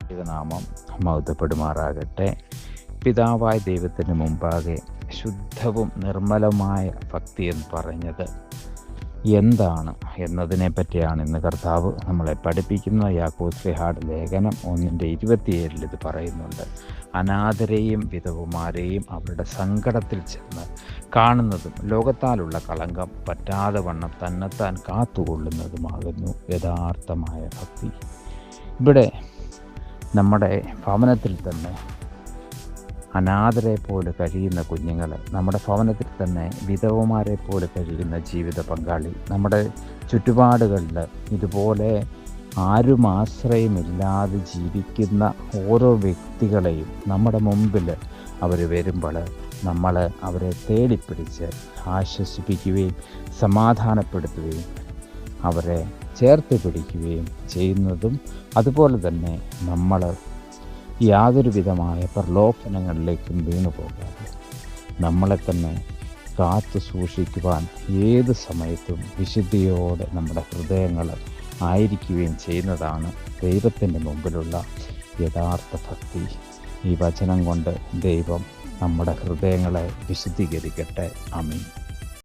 ദൈവനാമം മഹത്വപ്പെടുമാറാകട്ടെ. പിതാവായ ദൈവത്തിന് മുമ്പാകെ ശുദ്ധവും നിർമ്മലമായ ഭക്തി എന്ന് പറഞ്ഞത് എന്താണ് എന്നതിനെ പറ്റിയാണ് ഇന്ന് കർത്താവ് നമ്മളെ പഠിപ്പിക്കുന്ന. യാക്കോബ് ശ്ലീഹായുടെ ലേഖനം 1:27 ഇത് പറയുന്നുണ്ട്. അനാഥരെയും വിധവുമാരെയും അവരുടെ സങ്കടത്തിൽ ചെന്ന് കാണുന്നതും ലോകത്താലുള്ള കളങ്കം പറ്റാതെ വണ്ണം തന്നെത്താൻ കാത്തുകൊള്ളുന്നതുമാകുന്നു യഥാർത്ഥമായ ഭക്തി. ഇവിടെ നമ്മുടെ ഭവനത്തിൽ തന്നെ അനാഥരെ പോലെ കഴിയുന്ന കുഞ്ഞുങ്ങൾ, നമ്മുടെ ഭവനത്തിൽ തന്നെ വിധവമാരെ പോലെ കഴിയുന്ന ജീവിത പങ്കാളി, നമ്മുടെ ചുറ്റുപാടുകളിൽ ഇതുപോലെ ആരും ആശ്രയമില്ലാതെ ജീവിക്കുന്ന ഓരോ വ്യക്തികളെയും നമ്മുടെ മുമ്പിൽ അവർ വരുമ്പോൾ നമ്മൾ അവരെ തേടിപ്പിടിച്ച് ആശ്വസിപ്പിക്കുകയും സമാധാനപ്പെടുത്തുകയും അവരെ ചേർത്ത് പിടിക്കുകയും ചെയ്യുന്നതും, അതുപോലെ തന്നെ നമ്മൾ യാതൊരു വിധമായ പ്രലോഭനങ്ങളിലേക്കും വീണു പോകാതെ നമ്മളെ തന്നെ കാത്തു സൂക്ഷിക്കുവാൻ ഏത് സമയത്തും വിശുദ്ധിയോടെ നമ്മുടെ ഹൃദയങ്ങൾ ആയിരിക്കുകയും ചെയ്യുന്നതാണ് ദൈവത്തിൻ്റെ മുമ്പിലുള്ള യഥാർത്ഥ ഭക്തി. ഈ വചനം കൊണ്ട് ദൈവം നമ്മുടെ ഹൃദയങ്ങളെ വിശുദ്ധീകരിക്കട്ടെ. ആമേൻ.